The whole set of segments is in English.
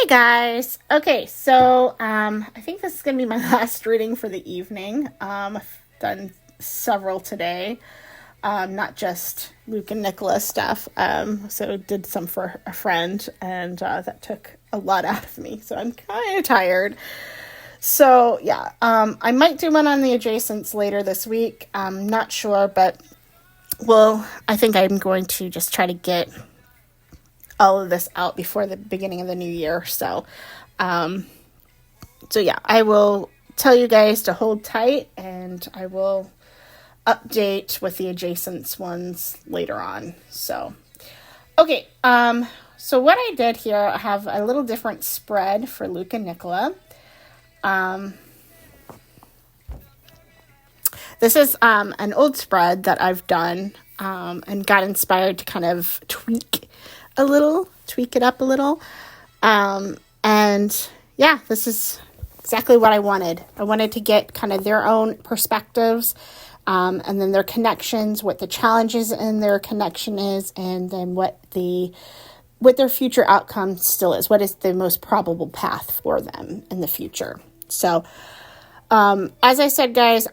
Hey guys. Okay, so I think this is gonna be my last reading for the evening. I've done several today, not just Luke and Nicola stuff. So did some for a friend, and that took a lot out of me. So I'm kind of tired. So yeah, I might do one on the adjacents later this week. I'm not sure, but I think I'm going to just try to get all of this out before the beginning of the new year. So yeah, I will tell you guys to hold tight, and I will update with the adjacent ones later on. So, okay. So what I did here, I have a little different spread for Luke and Nicola. This is an old spread that I've done and got inspired to kind of tweak it up a little. And yeah, this is exactly what I wanted. I wanted to get kind of their own perspectives, and then their connections, what the challenges in their connection is, and then what their future outcome still is. What is the most probable path for them in the future? So, as I said, guys,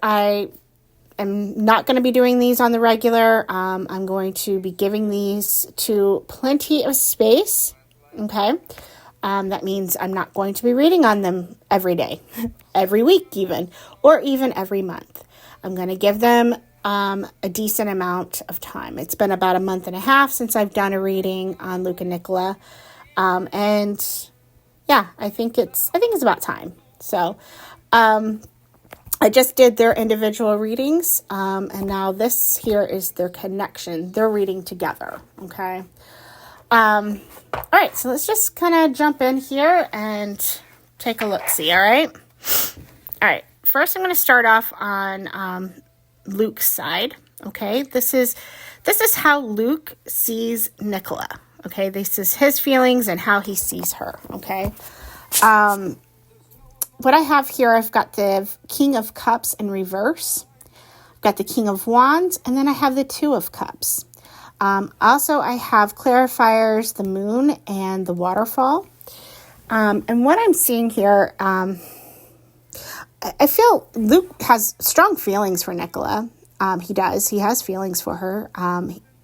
I'm not going to be doing these on the regular. I'm going to be giving these to plenty of space. Okay. That means I'm not going to be reading on them every day, every week even, or even every month. I'm going to give them a decent amount of time. It's been about a month and a half since I've done a reading on Luke and Nicola. And yeah, I think it's about time. So, I just did their individual readings, and now this here is their connection. They're reading together, okay? All right, so let's just kind of jump in here and take a look-see, all right? All right, first I'm going to start off on Luke's side, okay? This is how Luke sees Nicola, okay? This is his feelings and how he sees her, okay? What I have here, I've got the King of Cups in reverse. I've got the King of Wands, and then I have the Two of Cups. Also, I have clarifiers, the Moon, and the Waterfall. And what I'm seeing here, I feel Luke has strong feelings for Nicola. He does. He has feelings for her.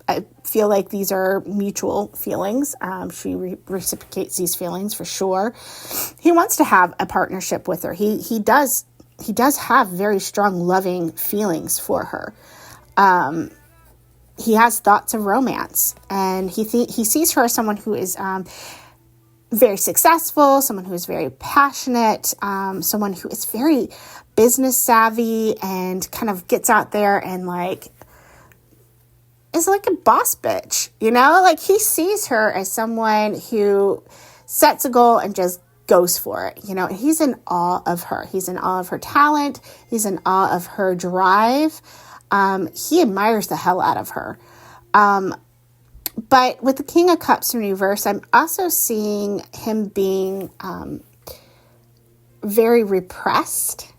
I feel like these are mutual feelings. She reciprocates these feelings for sure. He wants to have a partnership with her. He does have very strong, loving feelings for her. He has thoughts of romance, and he sees her as someone who is very successful, someone who is very passionate, someone who is very business savvy and kind of gets out there and is like a boss bitch, you know? Like, he sees her as someone who sets a goal and just goes for it, you know? He's in awe of her. He's in awe of her talent. He's in awe of her drive. He admires the hell out of her. But with the King of Cups in reverse, I'm also seeing him being very repressed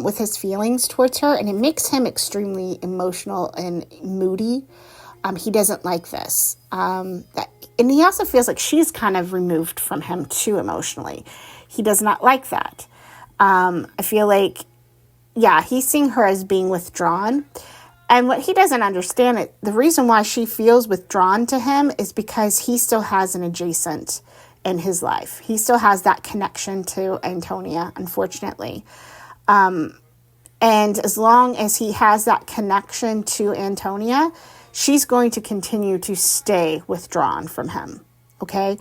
with his feelings towards her, and it makes him extremely emotional and moody. He doesn't like this. And he also feels like she's kind of removed from him too emotionally. He does not like that. I feel like, yeah, he's seeing her as being withdrawn. And what he doesn't understand, the reason why she feels withdrawn to him is because he still has an adjacent in his life. He still has that connection to Antonia, unfortunately. And as long as he has that connection to Antonia, she's going to continue to stay withdrawn from him. Okay.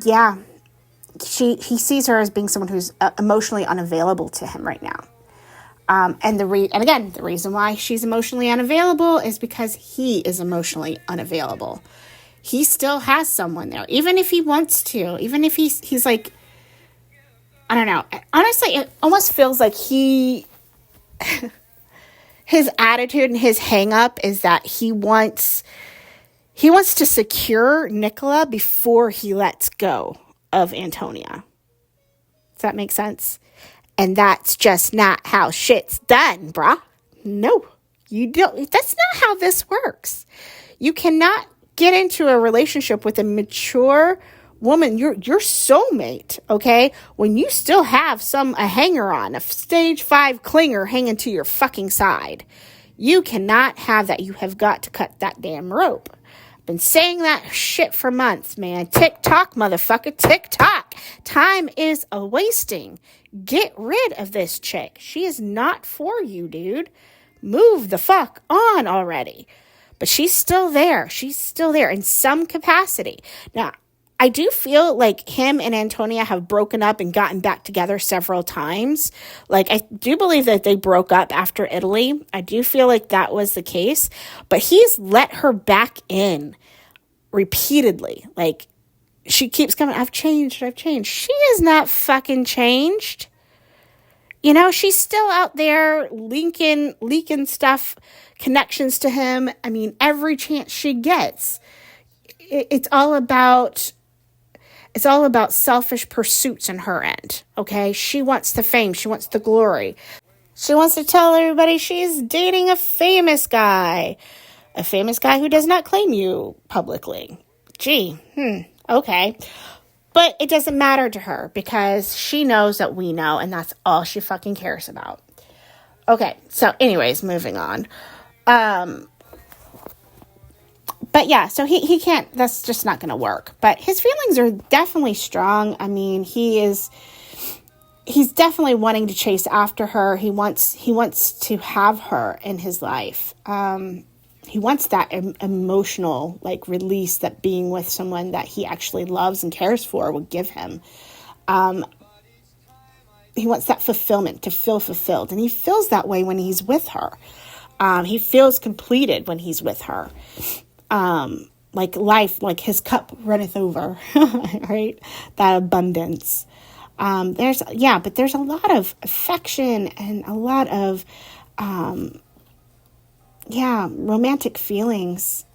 Yeah. He sees her as being someone who's emotionally unavailable to him right now. And again, the reason why she's emotionally unavailable is because he is emotionally unavailable. He still has someone there, even if he wants to, even if he's like, I don't know. Honestly, it almost feels like his attitude and his hang up is that he wants to secure Nicola before he lets go of Antonia. Does that make sense? And that's just not how shit's done, bruh. No, you don't. That's not how this works. You cannot get into a relationship with a mature woman, your soulmate, okay? When you still have a hanger on, a stage 5 clinger hanging to your fucking side, you cannot have that. You have got to cut that damn rope. Been saying that shit for months, man. Tick-tock, motherfucker, tick-tock. Time is a wasting. Get rid of this chick. She is not for you, dude. Move the fuck on already. But she's still there. She's still there in some capacity. Now, I do feel like him and Antonia have broken up and gotten back together several times. Like, I do believe that they broke up after Italy. I do feel like that was the case. But he's let her back in repeatedly. Like, she keeps coming, I've changed. She is not fucking changed. You know, she's still out there leaking stuff, connections to him. I mean, every chance she gets. It's all about selfish pursuits on her end, okay? She wants the fame. She wants the glory. She wants to tell everybody she's dating a famous guy who does not claim you publicly. Gee, okay. But it doesn't matter to her because she knows that we know, and that's all she fucking cares about. Okay, so anyways, moving on. But yeah, so he can't, that's just not going to work. But his feelings are definitely strong. I mean, he's definitely wanting to chase after her. He wants to have her in his life. He wants that emotional, like, release that being with someone that he actually loves and cares for would give him. He wants that fulfillment, to feel fulfilled. And he feels that way when he's with her. He feels completed when he's with her. Like life, like his cup runneth over, right? That abundance. There's a lot of affection and a lot of, romantic feelings.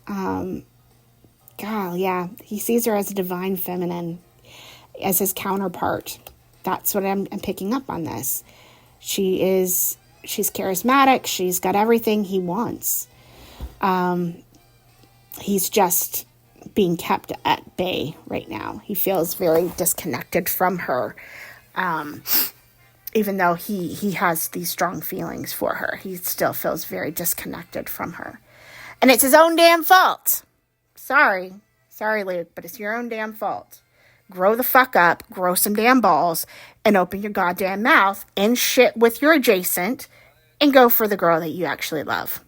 He sees her as a divine feminine, as his counterpart. That's what I'm picking up on this. She's charismatic. She's got everything he wants. He's just being kept at bay right now. He feels very disconnected from her. Even though he has these strong feelings for her, he still feels very disconnected from her. And it's his own damn fault. Sorry, Luke, but it's your own damn fault. Grow the fuck up, grow some damn balls, and open your goddamn mouth and shit with your adjacent and go for the girl that you actually love.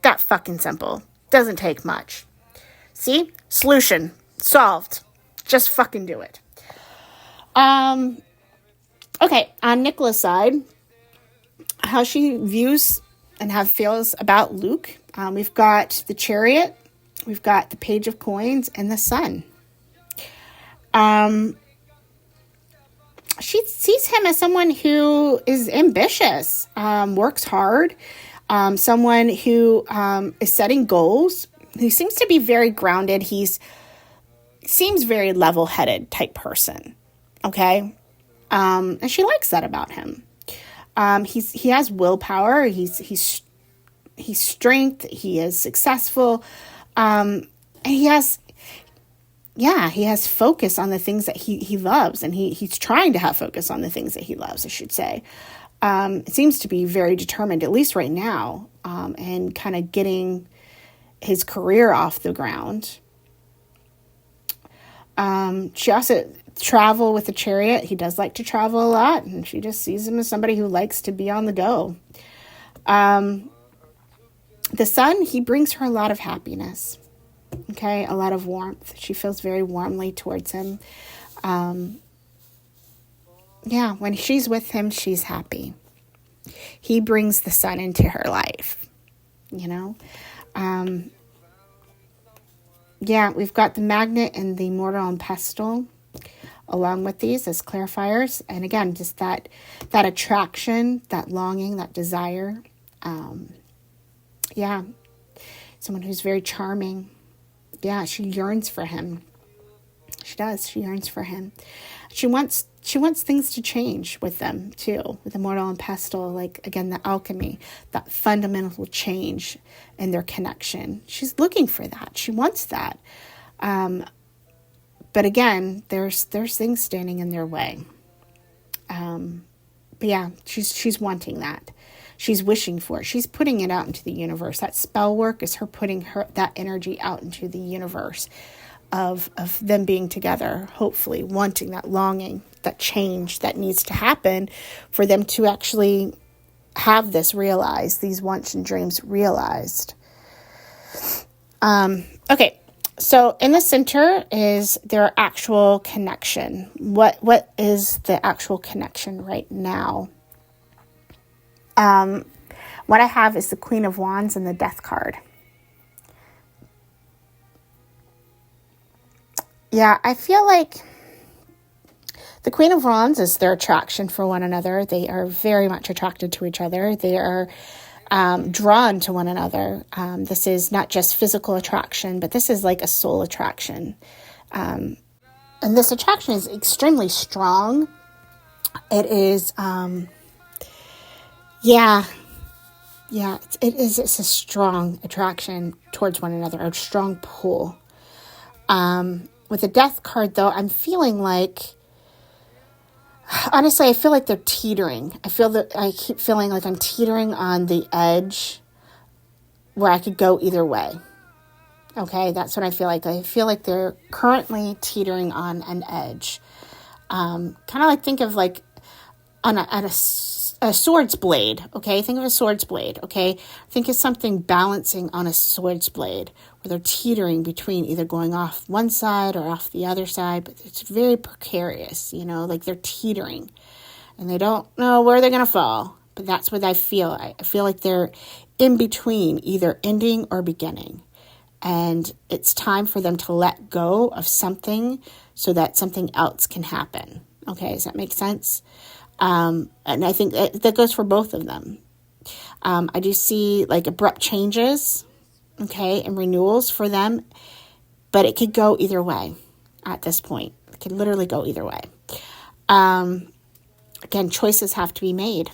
That fucking simple. Doesn't take much. See? Solution. Solved. Just fucking do it. Okay, on Nicola's side, how she views and how feels about Luke. We've got the Chariot, we've got the Page of Coins, and the Sun. She sees him as someone who is ambitious, works hard, someone who is setting goals. He seems to be very grounded. Seems very level-headed type person. Okay? And she likes that about him. He has willpower. He's strength. He is successful. And he has focus on the things that he loves, and he's trying to have focus on the things that he loves, I should say. It seems to be very determined, at least right now, and kind of getting his career off the ground. She also travel with the Chariot. He does like to travel a lot, and she just sees him as somebody who likes to be on the go. The Sun, he brings her a lot of happiness. Okay, a lot of warmth. She feels very warmly towards him. When she's with him, she's happy. He brings the Sun into her life, you know. We've got the Magnet and the Mortal and Pestle along with these as clarifiers. And again, just that attraction, that longing, that desire. Someone who's very charming. Yeah, she yearns for him. She does. She yearns for him. She wants things to change with them too, with Immortal and Pestle. Like, again, the alchemy, that fundamental change in their connection. She's looking for that. She wants that. But again, there's things standing in their way. But yeah, she's wanting that. She's wishing for it. She's putting it out into the universe. That spell work is her putting that energy out into the universe of them being together, hopefully wanting that longing, that change that needs to happen for them to actually have this realized, these wants and dreams realized. Okay, so in the center is their actual connection. What is the actual connection right now? What I have is the Queen of Wands and the Death card. Yeah, I feel like the Queen of Wands is their attraction for one another. They are very much attracted to each other. They are drawn to one another. This is not just physical attraction, but this is like a soul attraction. And this attraction is extremely strong. It is, it's a strong attraction towards one another, a strong pull. With the Death card, though, I'm feeling like, honestly, I feel like they're teetering. I keep feeling like I'm teetering on the edge where I could go either way. Okay, that's what I feel like. I feel like they're currently teetering on an edge. Kind of like, think of like on a sword's blade. Okay, think of a sword's blade. Okay, think of something balancing on a sword's blade, where they're teetering between either going off one side or off the other side, but it's very precarious, like they're teetering and they don't know where they're going to fall. But that's what I feel. I feel like they're in between, either ending or beginning. And it's time for them to let go of something so that something else can happen. Okay, does that make sense? And I think that goes for both of them. I do see like abrupt changes, okay, and renewals for them, but it could go either way at this point. It could literally go either way. Again, choices have to be made.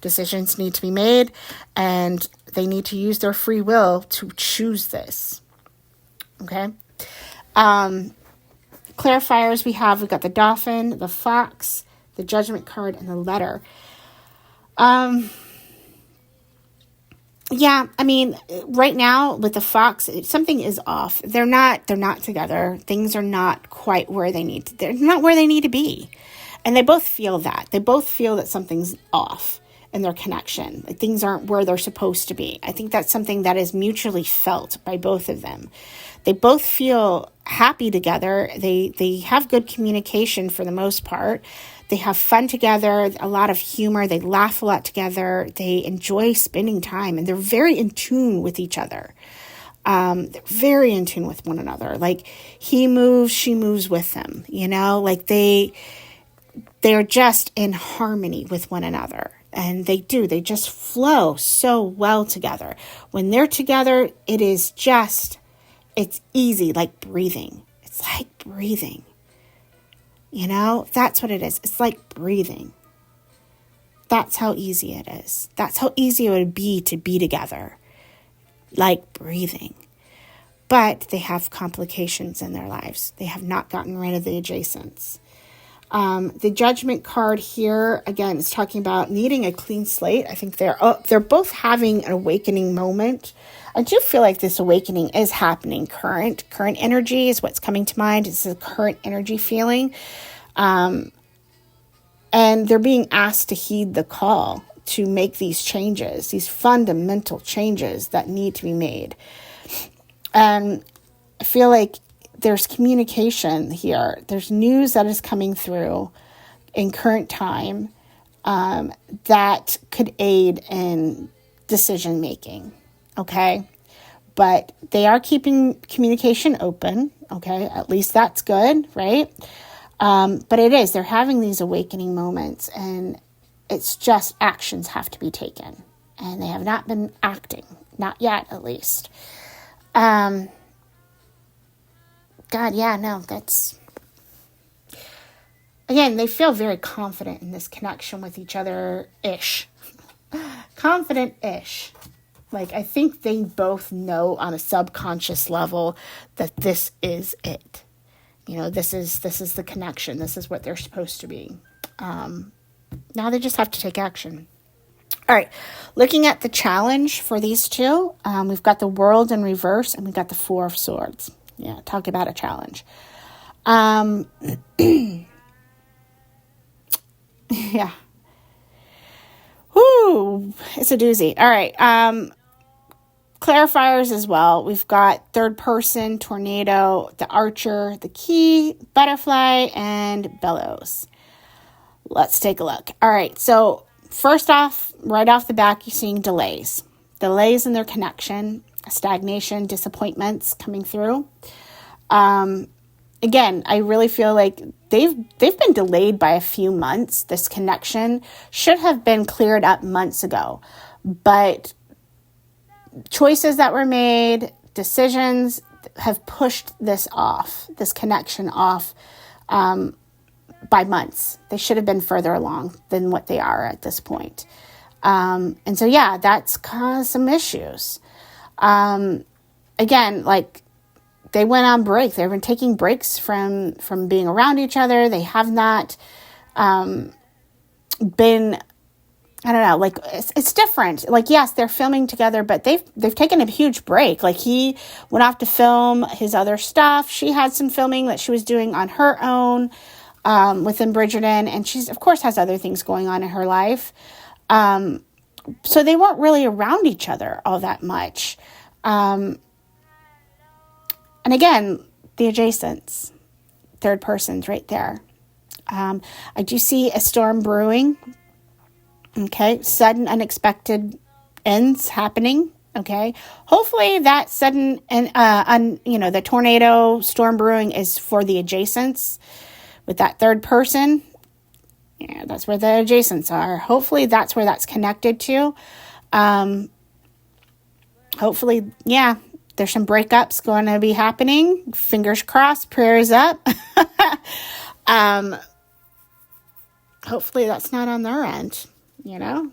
Decisions need to be made, and they need to use their free will to choose this. Okay. Clarifiers we've got the Dolphin, the Fox, the Judgment card, and the Letter. Yeah, I mean, right now with the Fox, something is off. They're not together. Things are not quite where they need to. They're not where they need to be. And they both feel that. They both feel that something's off in their connection. Like things aren't where they're supposed to be. I think that's something that is mutually felt by both of them. They both feel happy together. They have good communication for the most part. They have fun together, a lot of humor. They laugh a lot together. They enjoy spending time, and they're very in tune with each other. They're very in tune with one another. Like he moves, she moves with him, like they're just in harmony with one another. And they just flow so well together. When they're together, it's easy, like breathing. It's like breathing. That's what it is. It's like breathing. That's how easy it is. That's how easy it would be to be together. Like breathing. But they have complications in their lives. They have not gotten rid of the adjacents. The Judgment card here, again, is talking about needing a clean slate. I think they're both having an awakening moment. I do feel like this awakening is happening. Current energy is what's coming to mind. It's a current energy feeling. And they're being asked to heed the call to make these changes, these fundamental changes that need to be made. And I feel like there's communication here. There's news that is coming through in current time that could aid in decision making. Okay. But they are keeping communication open. Okay. At least that's good. Right. But they're having these awakening moments, and it's just actions have to be taken, and they have not been acting, not yet, at least. God, yeah, no, that's... Again, they feel very confident in this connection with each other-ish. Confident-ish. Like, I think they both know on a subconscious level that this is it. You know, this is the connection. This is what they're supposed to be. Now they just have to take action. All right, looking at the challenge for these two, we've got the World in reverse and we've got the Four of Swords. Yeah, talk about a challenge. Yeah. Whoo, it's a doozy. All right, clarifiers as well. We've got third person, tornado, the archer, the key, butterfly, and bellows. Let's take a look. All right, so first off, right off the back, you're seeing delays. Delays in their connection, stagnation, disappointments coming through. Again, I really feel like they've been delayed by a few months. This connection should have been cleared up months ago. But choices that were made, decisions have pushed this connection off by months. They should have been further along than what they are at this point. And so, yeah, that's caused some issues. Again, like, they went on break. They've been taking breaks from being around each other. They have not been... I don't know, like, it's different. Like, yes, they're filming together, but they've taken a huge break. Like, he went off to film his other stuff. She had some filming that she was doing on her own within Bridgerton, and she's, of course, has other things going on in her life. So they weren't really around each other all that much. And again, the adjacents, third persons right there. I do see a storm brewing. Okay, sudden, unexpected ends happening. Okay, hopefully that sudden and the tornado storm brewing is for the adjacents with that third person. Yeah, that's where the adjacents are. Hopefully that's where that's connected to. Hopefully, yeah, there's some breakups going to be happening. Fingers crossed, prayers up. Hopefully that's not on their end. You know,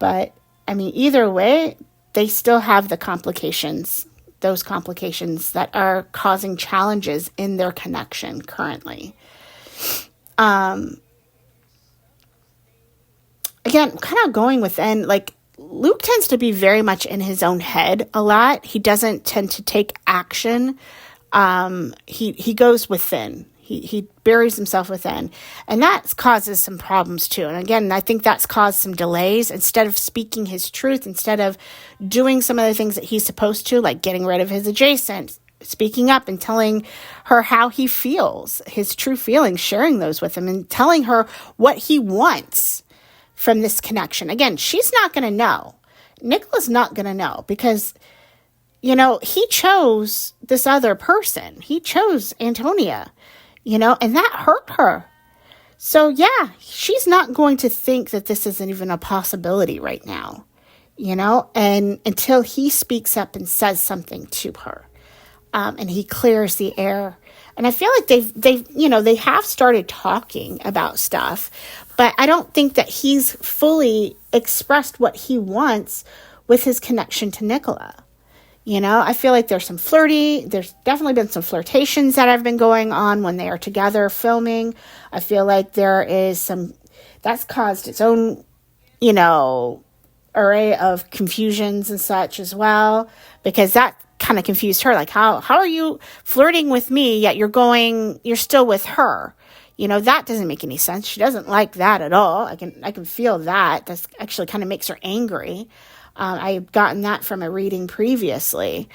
but I mean, either way, they still have the complications, those complications that are causing challenges in their connection currently. Again, kind of going within, like, Luke tends to be very much in his own head a lot. He doesn't tend to take action. He goes within. He buries himself within. And that causes some problems too. And again, I think that's caused some delays. Instead of speaking his truth, instead of doing some of the things that he's supposed to, like getting rid of his adjacent, speaking up and telling her how he feels, his true feelings, sharing those with him and telling her what he wants from this connection. Again, she's not going to know. Nicola's not going to know because, you know, he chose this other person. He chose Antonia. You know, and that hurt her. So, yeah, she's not going to think that this isn't even a possibility right now, you know, and until he speaks up and says something to her and he clears the air. And I feel like they have started talking about stuff, but I don't think that he's fully expressed what he wants with his connection to Nicola. You know, I feel like there's definitely been some flirtations that have been going on when they are together filming. I feel like there is that's caused its own, you know, array of confusions and such as well, because that kind of confused her. Like, how are you flirting with me, yet you're still with her? You know, that doesn't make any sense. She doesn't like that at all. I can feel that. That's actually kind of makes her angry. I've gotten that from a reading previously.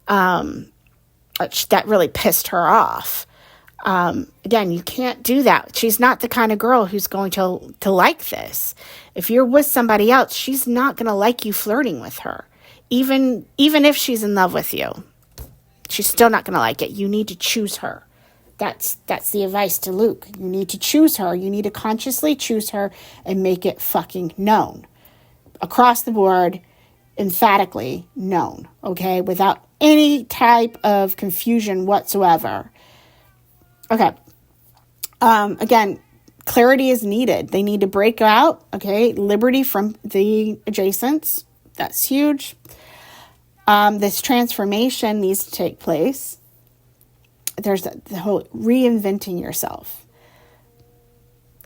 That really pissed her off. Again, you can't do that. She's not the kind of girl who's going to like this. If you're with somebody else, she's not going to like you flirting with her. Even if she's in love with you, she's still not going to like it. You need to choose her. That's the advice to Luke. You need to choose her. You need to consciously choose her and make it fucking known. Across the board, emphatically known, okay? Without any type of confusion whatsoever. Okay. Again, clarity is needed. They need to break out, okay, liberty from the adjacents. That's huge. This transformation needs to take place. There's the whole reinventing yourself.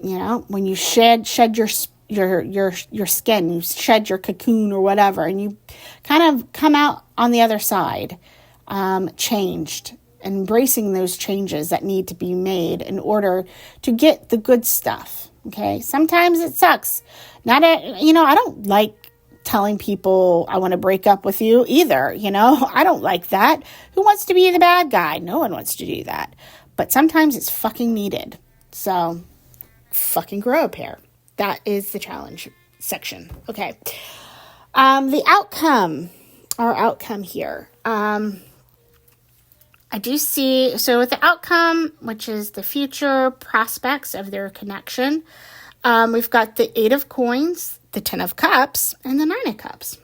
You know, when you shed your skin, you shed your cocoon or whatever, and you kind of come out on the other side, changed, embracing those changes that need to be made in order to get the good stuff. Okay. Sometimes it sucks. I don't like telling people I want to break up with you either. I don't like that. Who wants to be the bad guy? No one wants to do that. But sometimes it's fucking needed. So fucking grow a pair. That is the challenge section. Okay. The outcome, our outcome here. I do see, so with the outcome, which is the future prospects of their connection, we've got the 8 of coins, the 10 of cups, and the 9 of cups.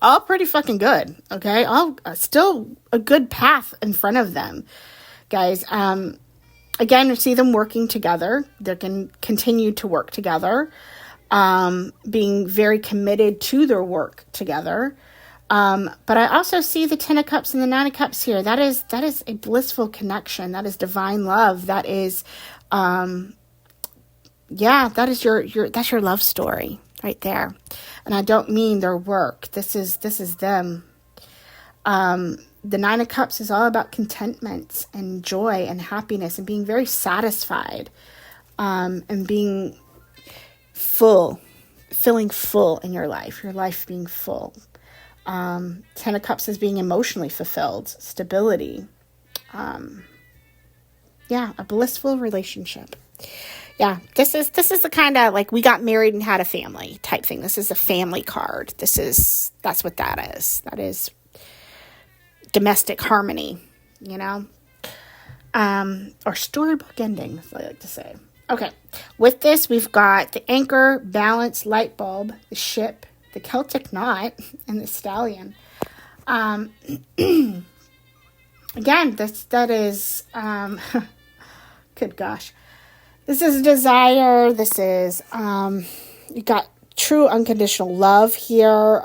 All pretty fucking good, okay? All still a good path in front of them, guys. Again, you see them working together. They can continue to work together, being very committed to their work together. But I also see the 10 of cups and the 9 of cups here. That is a blissful connection. That is divine love. That is, that is that's your love story right there. And I don't mean their work. This is them. The 9 of cups is all about contentment and joy and happiness and being very satisfied, and being feeling full in your life being full. 10 of cups is being emotionally fulfilled, stability. A blissful relationship. Yeah, this is the kind of like we got married and had a family type thing. This is a family card. That's what that is. That is domestic harmony, or storybook ending, as I like to say. Okay, with this, we've got the anchor, balance, light bulb, the ship, the Celtic knot, and the stallion. Again, that is, good gosh. This is desire. This is, you got true unconditional love here,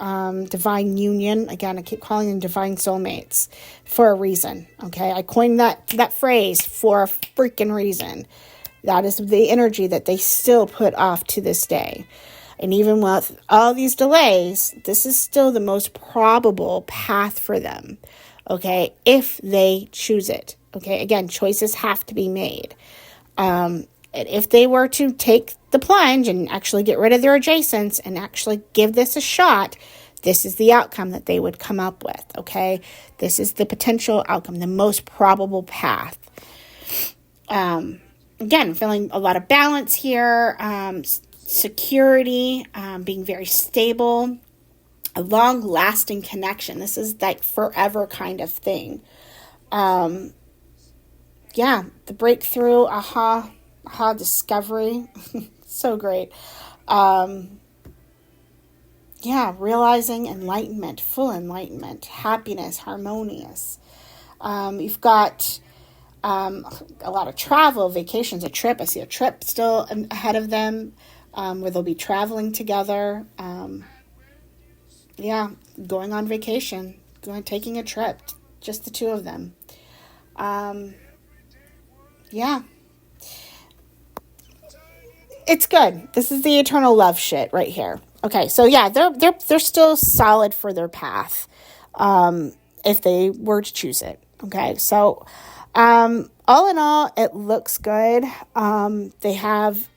divine union. Again, I keep calling them divine soulmates for a reason, okay? I coined that phrase for a freaking reason. That is the energy that they still put off to this day. And even with all these delays, this is still the most probable path for them, okay, if they choose it, okay? Again, choices have to be made. And if they were to take the plunge and actually get rid of their adjacents and actually give this a shot, this is the outcome that they would come up with, okay? This is the potential outcome, the most probable path. Again, feeling a lot of balance here, security, being very stable, a long-lasting connection. This is like forever kind of thing. The breakthrough, aha discovery, so great. Realizing enlightenment, full enlightenment, happiness, harmonious. You've got a lot of travel, vacations, a trip. I see a trip still ahead of them, where they'll be traveling together. Going on vacation, taking a trip, just the two of them. It's good. This is the eternal love shit right here. Okay, so yeah, they're still solid for their path, if they were to choose it. Okay, so all in all, it looks good. They have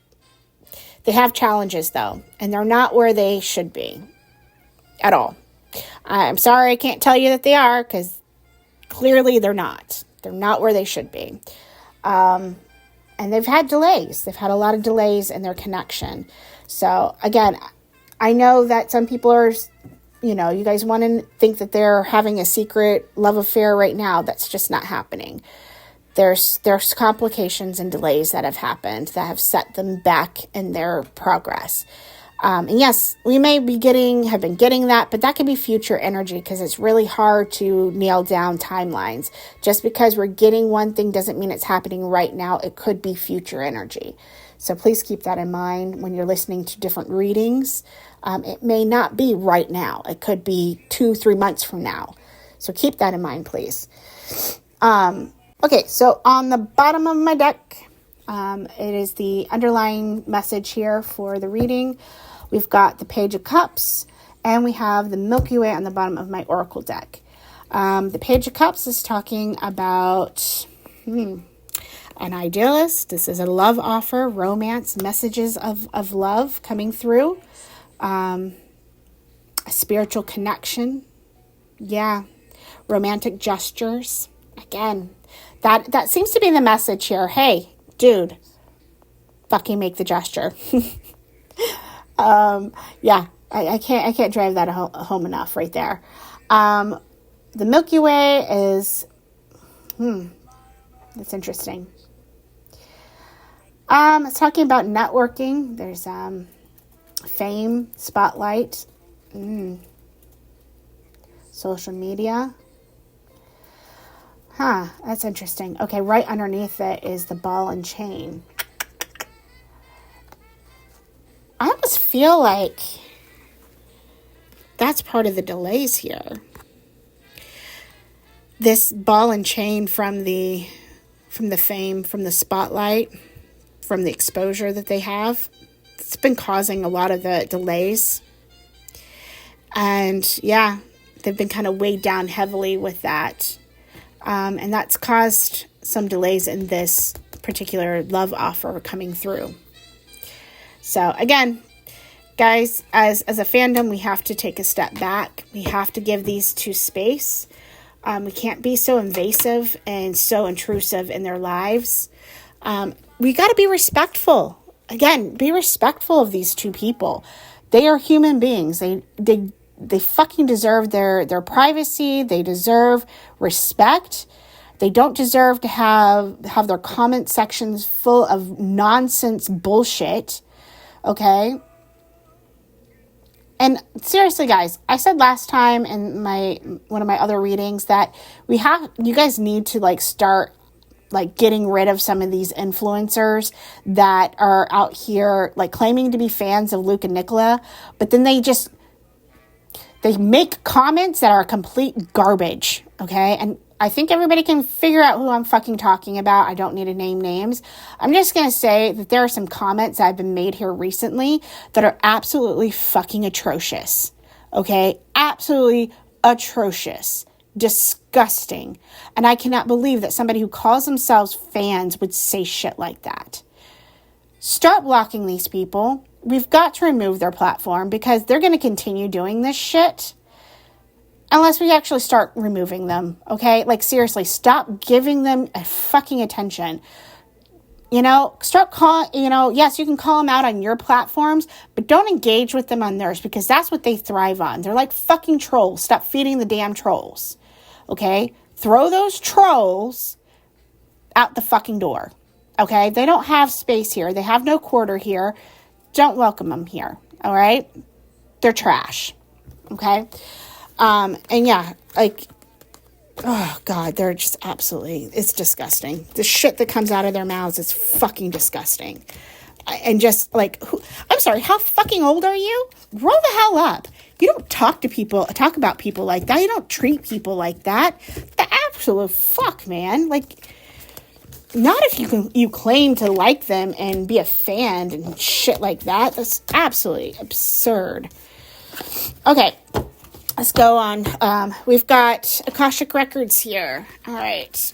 challenges though, and they're not where they should be at all. I'm sorry, I can't tell you that they are, because clearly they're not. They're not where they should be. And they've had delays. They've had a lot of delays in their connection. So again, I know that some people are, you guys want to think that they're having a secret love affair right now. That's just not happening. There's complications and delays that have happened that have set them back in their progress. And yes, we may have been getting that, but that could be future energy because it's really hard to nail down timelines. Just because we're getting one thing doesn't mean it's happening right now. It could be future energy. So please keep that in mind when you're listening to different readings. It may not be right now. It could be 2-3 months from now. So keep that in mind, please. Okay, so on the bottom of my deck, it is the underlying message here for the reading. We've got the Page of Cups, and we have the Milky Way on the bottom of my Oracle deck. The Page of Cups is talking about an idealist. This is a love offer, romance, messages of love coming through. A spiritual connection. Yeah. Romantic gestures. Again, that seems to be the message here. Hey, dude, fucking make the gesture. Yeah, I can't drive that home enough right there. The Milky Way is, that's interesting. It's talking about networking. There's fame, spotlight, social media. That's interesting. Okay, right underneath it is the ball and chain. I almost feel like that's part of the delays here. This ball and chain from the fame, from the spotlight, from the exposure that they have, it's been causing a lot of the delays. And yeah, they've been kind of weighed down heavily with that. And that's caused some delays in this particular love offer coming through. So again, guys, as a fandom, we have to take a step back. We have to give these two space. We can't be so invasive and so intrusive in their lives. We got to be respectful. Again, be respectful of these two people. They are human beings. They fucking deserve their privacy. They deserve respect. They don't deserve to have their comment sections full of nonsense bullshit. Okay? And seriously, guys, I said last time in one of my other readings that you guys need to start getting rid of some of these influencers that are out here claiming to be fans of Luke and Nicola, but then they make comments that are complete garbage, okay? And I think everybody can figure out who I'm fucking talking about. I don't need to name names. I'm just going to say that there are some comments that have been made here recently that are absolutely fucking atrocious, okay? Absolutely atrocious. Disgusting. And I cannot believe that somebody who calls themselves fans would say shit like that. Start blocking these people. We've got to remove their platform because they're going to continue doing this shit unless we actually start removing them, okay? Seriously, stop giving them a fucking attention. Start calling, yes, you can call them out on your platforms, but don't engage with them on theirs because that's what they thrive on. They're like fucking trolls. Stop feeding the damn trolls, okay? Throw those trolls out the fucking door, okay? They don't have space here. They have no quarter here. Don't welcome them here, all right? They're trash, okay? And yeah, oh God, they're just absolutely, it's disgusting. The shit that comes out of their mouths is fucking disgusting. And just I'm sorry, how fucking old are you? Grow the hell up. You don't talk about people like that. You don't treat people like that. The absolute fuck, man. Not if you claim to like them and be a fan and shit like that. That's absolutely absurd. Okay, let's go on. We've got Akashic Records here. All right.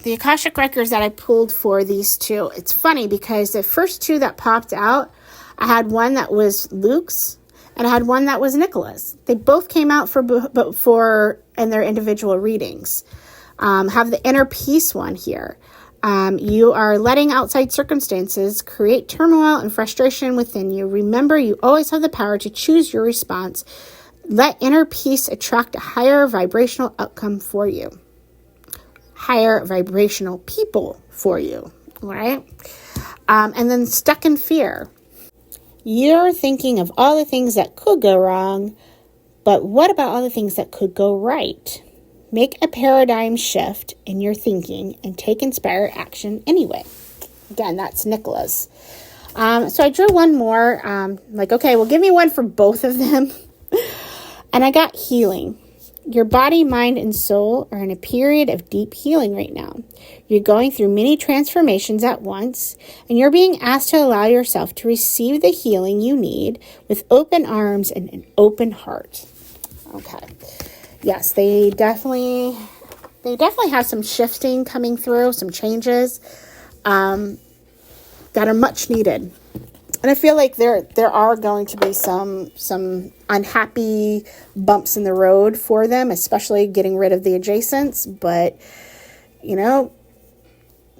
The Akashic Records that I pulled for these two, it's funny because the first two that popped out, I had one that was Luke's and I had one that was Nicola's. They both came out for in their individual readings. Have the inner peace one here. You are letting outside circumstances create turmoil and frustration within you. Remember, you always have the power to choose your response. Let inner peace attract a higher vibrational outcome for you. Higher vibrational people for you. All right? And then stuck in fear. You're thinking of all the things that could go wrong, but what about all the things that could go right? Make a paradigm shift in your thinking and take inspired action anyway. Again, that's Nicola's. So I drew one more, okay, well, give me one for both of them. And I got healing. Your body, mind, and soul are in a period of deep healing right now. You're going through many transformations at once, and you're being asked to allow yourself to receive the healing you need with open arms and an open heart. Okay. Yes, they definitely have some shifting coming through, some changes that are much needed. And I feel like there are going to be some unhappy bumps in the road for them, especially getting rid of the adjacents. But,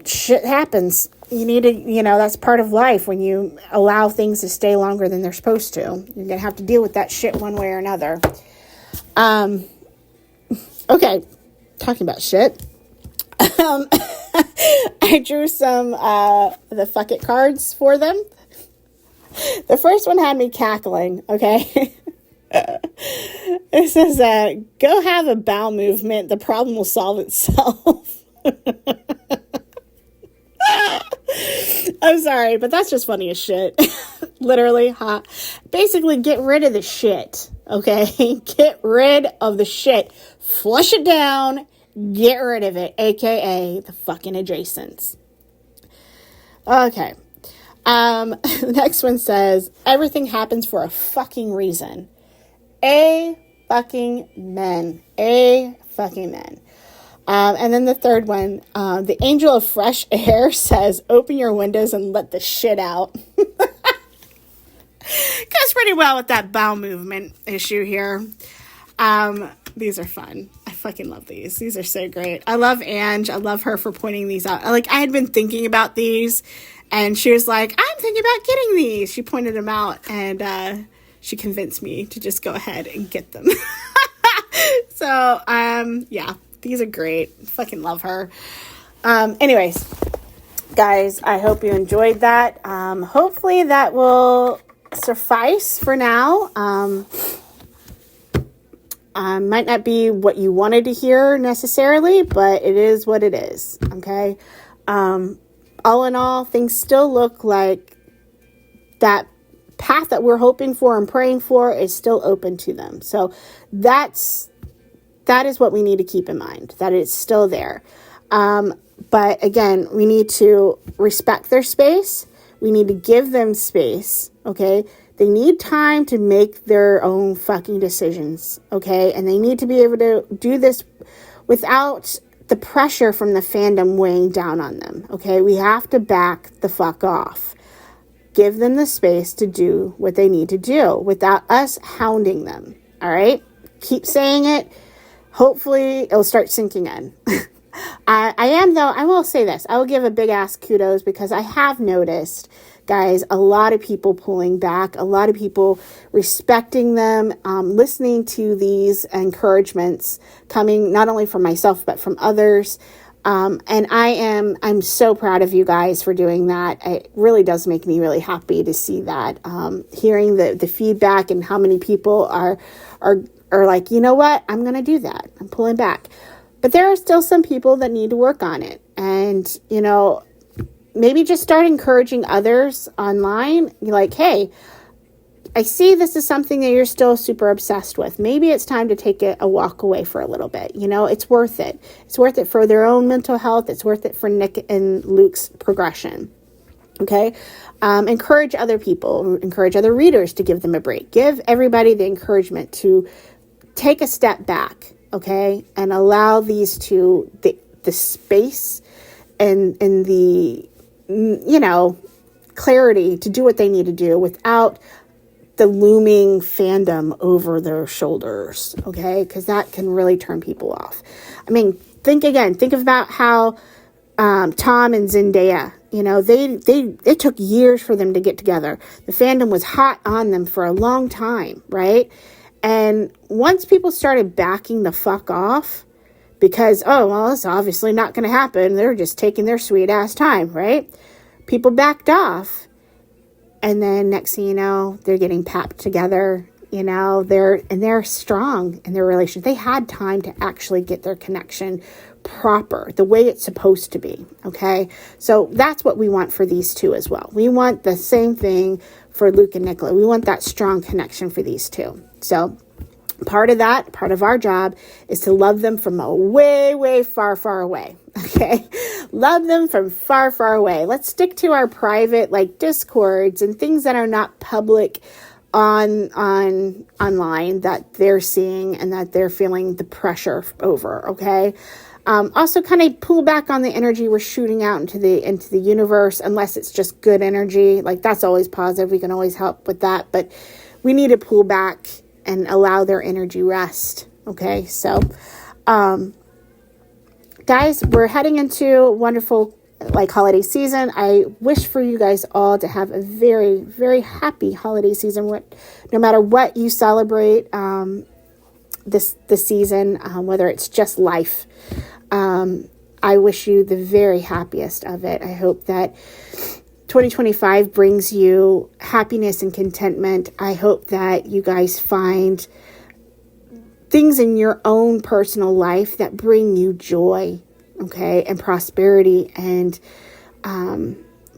shit happens. You need to, that's part of life when you allow things to stay longer than they're supposed to. You're going to have to deal with that shit one way or another. Okay, talking about shit. I drew some the fuck it cards for them. The first one had me cackling, okay? It says, go have a bowel movement. The problem will solve itself. I'm sorry, but that's just funny as shit. Literally, huh? Basically, get rid of the shit, okay? Get rid of the shit. Flush it down. Get rid of it, a.k.a. the fucking adjacents. Okay. The next one says, everything happens for a fucking reason. A fucking men. A fucking men. And then the third one, the angel of fresh air says, open your windows and let the shit out. Goes pretty well with that bowel movement issue here. These are fun. I fucking love these. These are so great. I love Ange. I love her for pointing these out. I had been thinking about these, and she was like, I'm thinking about getting these. She pointed them out, and she convinced me to just go ahead and get them. So, yeah, these are great. Fucking love her. Anyways, guys, I hope you enjoyed that. Hopefully that will suffice for now. Might not be what you wanted to hear necessarily, but it is what it is. Okay. All in all, things still look like that path that we're hoping for and praying for is still open to them. So that is what we need to keep in mind, that it's still there. But again, we need to respect their space. We need to give them space. Okay. They need time to make their own fucking decisions, okay? And they need to be able to do this without the pressure from the fandom weighing down on them, okay? We have to back the fuck off. Give them the space to do what they need to do without us hounding them, all right? Keep saying it. Hopefully, it'll start sinking in. I will say this. I will give a big ass kudos because I have noticed, guys, a lot of people pulling back, a lot of people respecting them, listening to these encouragements coming not only from myself, but from others. And I'm so proud of you guys for doing that. It really does make me really happy to see that, hearing the feedback and how many people are like, you know what, I'm going to do that. I'm pulling back. But there are still some people that need to work on it. And, maybe just start encouraging others online. You're like, hey, I see this is something that you're still super obsessed with. Maybe it's time to take a walk away for a little bit. It's worth it. It's worth it for their own mental health. It's worth it for Nick and Luke's progression. Okay. Encourage other people, encourage other readers to give them a break. Give everybody the encouragement to take a step back. Okay. And allow these to the space and the, clarity to do what they need to do without the looming fandom over their shoulders, okay? Because that can really turn people off. I mean, think about how Tom and Zendaya, they took years for them to get together. The fandom was hot on them for a long time, right? And once people started backing the fuck off, because, it's obviously not going to happen. They're just taking their sweet ass time, right? People backed off, And then next thing you know, they're getting papped together. They're strong in their relationship. They had time to actually get their connection proper, the way it's supposed to be. Okay. So that's what we want for these two as well. We want the same thing for Luke and Nicola. We want that strong connection for these two. So part of our job is to love them from a way, way far, far away. Okay. Love them from far, far away. Let's stick to our private, like discords and things that are not public online that they're seeing and that they're feeling the pressure over. Okay. Also kind of pull back on the energy we're shooting out into the universe, unless it's just good energy. Like that's always positive. We can always help with that, but we need to pull back and allow their energy rest. Okay. So, guys, we're heading into a wonderful holiday season. I wish for you guys all to have a very, very happy holiday season. No matter what you celebrate, this season, whether it's just life, I wish you the very happiest of it. I hope that 2025 brings you happiness and contentment. I hope that you guys find things in your own personal life that bring you joy, okay, and prosperity and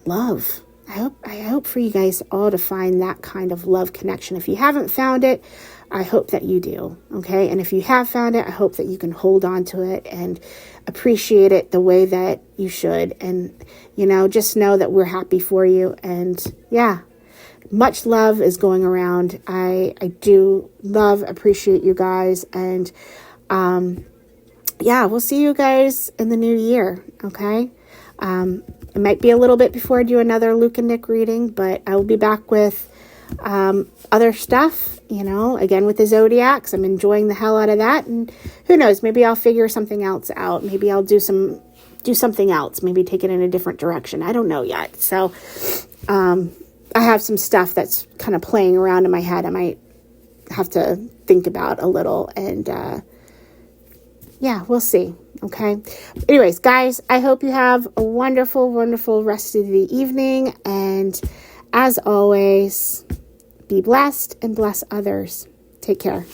love. I hope for you guys all to find that kind of love connection. If you haven't found it, I hope that you do, okay? And if you have found it, I hope that you can hold on to it and appreciate it the way that you should. And, just know that we're happy for you. And yeah, much love is going around. I do appreciate you guys. And we'll see you guys in the new year, okay? It might be a little bit before I do another Luke and Nick reading, but I will be back with other stuff, again with the zodiacs. I'm enjoying the hell out of that, and who knows, maybe I'll figure something else out. Maybe I'll do something else, maybe take it in a different direction. I don't know yet. So I have some stuff that's kind of playing around in my head. I might have to think about a little, and we'll see. Okay. Anyways, guys, I hope you have a wonderful, wonderful rest of the evening. And as always, be blessed and bless others. Take care.